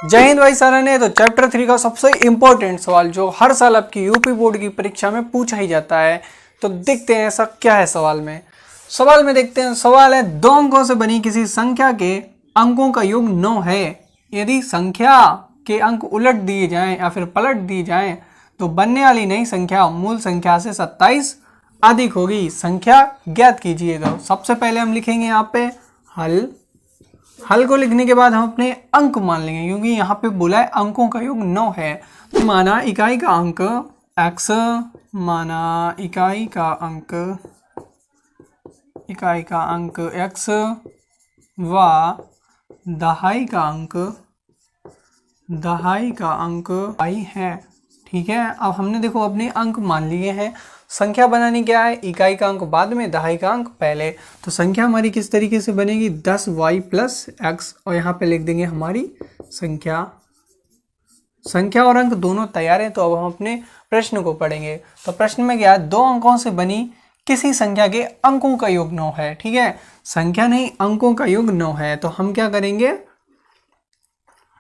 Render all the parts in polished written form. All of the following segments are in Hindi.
जय हिंद भाई सारा ने। तो चैप्टर 3 का सबसे इम्पोर्टेंट सवाल जो हर साल आपकी यूपी बोर्ड की परीक्षा में पूछा ही जाता है, तो देखते हैं ऐसा क्या है सवाल में देखते हैं। सवाल है, दो अंकों से बनी किसी संख्या के अंकों का योग 9 है। यदि संख्या के अंक उलट दिए जाएं या फिर पलट दिए जाएं तो बनने वाली नई संख्या मूल संख्या से 27 अधिक होगी। संख्या ज्ञात कीजिएगा। सबसे पहले हम लिखेंगे यहाँ पे हल को लिखने के बाद हम अपने अंक मान लेंगे, क्योंकि यहाँ पे बोला है अंकों का योग 9 है। तो माना इकाई का अंक x, माना इकाई का अंक x व दहाई का अंक y है। ठीक है, अब हमने देखो अपने अंक मान लिए हैं। संख्या बनानी क्या है, इकाई का अंक बाद में, दहाई का अंक पहले। तो संख्या हमारी किस तरीके से बनेगी, 10y प्लस x, और यहाँ पे लिख देंगे हमारी संख्या और अंक दोनों तैयार हैं। तो अब हम अपने प्रश्न को पढ़ेंगे। तो प्रश्न में क्या है, दो अंकों से बनी किसी संख्या के अंकों का योग 9 है। ठीक है, संख्या नहीं अंकों का योग 9 है। तो हम क्या करेंगे,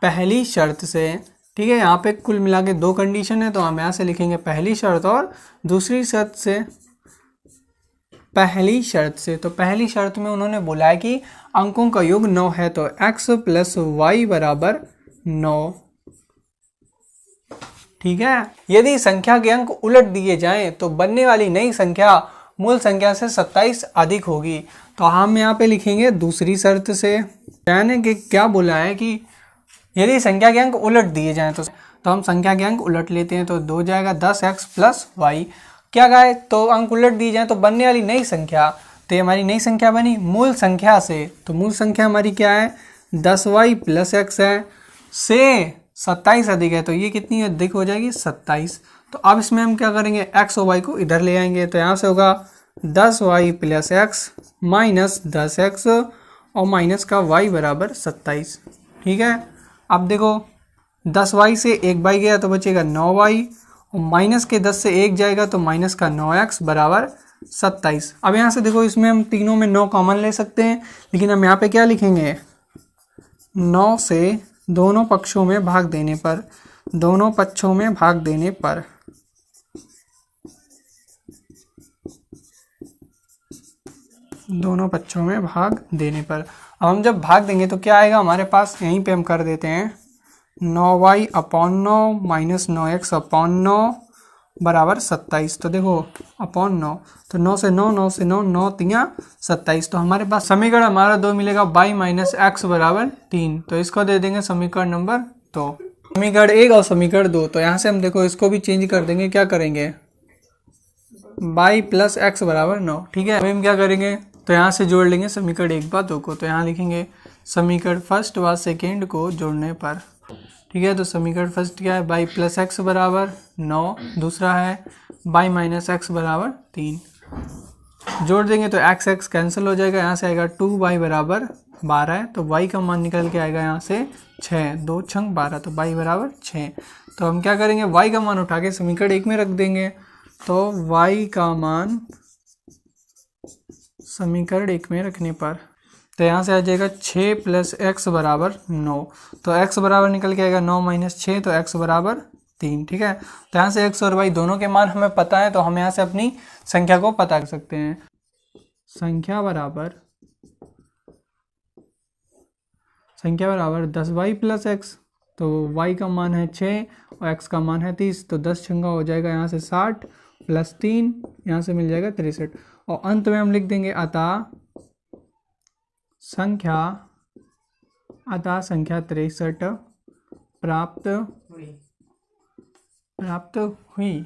पहली शर्त से, ठीक है, यहाँ पे कुल मिला के 2 कंडीशन है, तो हम यहाँ से लिखेंगे पहली शर्त और दूसरी शर्त से। पहली शर्त में उन्होंने बोला है कि अंकों का योग 9 है, तो x प्लस वाई बराबर 9। ठीक है, यदि संख्या के अंक उलट दिए जाएं तो बनने वाली नई संख्या मूल संख्या से 27 अधिक होगी। तो हम यहाँ पे लिखेंगे दूसरी शर्त से, यानी कि क्या बोला है कि यदि संख्या के अंक उलट दिए जाएं तो हम संख्या के अंक उलट लेते हैं। तो 2 जाएगा 10x प्लस वाई। क्या कहा है, तो अंक उलट दिए जाएं तो बनने वाली नई संख्या, तो ये हमारी नई संख्या बनी मूल संख्या से। तो मूल संख्या हमारी क्या है, 10y प्लस x है, से 27 अधिक है। तो ये कितनी अधिक हो जाएगी, 27। तो अब इसमें हम क्या करेंगे, x और y को इधर ले आएंगे। तो यहाँ से होगा 10y plus x minus 10x और माइनस का y बराबर 27। ठीक है, अब देखो 10y से 1y गया तो बचेगा 9y, और माइनस के 10 से 1 जाएगा तो माइनस का 9x बराबर 27। अब यहाँ से देखो इसमें हम तीनों में 9 कॉमन ले सकते हैं, लेकिन हम यहाँ पे क्या लिखेंगे, 9 से दोनों पक्षों में भाग देने पर अब हम जब भाग देंगे तो क्या आएगा हमारे पास, यहीं पे हम कर देते हैं 9y upon 9 minus 9x upon 9 बराबर 27। तो देखो अपॉन 9, तो 9 से 9 से 9, 9 तियाँ 27। तो हमारे पास समीकरण हमारा 2 मिलेगा, y माइनस x बराबर 3। तो इसको दे देंगे समीकरण नंबर 2, समीकरण 1 और समीकरण 2। तो यहाँ से हम देखो इसको भी चेंज कर देंगे, क्या करेंगे, y प्लस x बराबर 9। ठीक है, अभी हम क्या करेंगे, तो यहाँ से जोड़ लेंगे समीकरण 1 व 2 को। तो यहाँ लिखेंगे समीकरण फर्स्ट व सेकेंड को जोड़ने पर। ठीक है, तो समीकरण फर्स्ट क्या है, y प्लस एक्स बराबर 9, दूसरा है y माइनस एक्स बराबर 3। जोड़ देंगे तो x कैंसिल हो जाएगा, यहाँ से आएगा 2y बराबर 12 है। तो y का मान निकल के आएगा यहाँ से 6, 2 छंग 12, तो y बराबर 6। तो हम क्या करेंगे, y का मान उठा के समीकरण 1 में रख देंगे। तो y का मान समीकरण 1 में रखने पर, तो यहाँ से आ जाएगा 6 प्लस एक्स बराबर 9। तो x बराबर निकल के आएगा 9 माइनस 6, तो x बराबर 3। ठीक है, तो यहाँ से x और y दोनों के मान हमें पता है, तो हम यहाँ से अपनी संख्या को पता कर सकते हैं। संख्या बराबर 10y प्लस एक्स। तो y का मान है 6 और x का मान है 30। तो 10 छंगा हो जाएगा यहाँ से 60 प्लस 3, यहाँ से मिल जाएगा 63। और अंत में हम लिख देंगे अतः संख्या 63 प्राप्त हुई।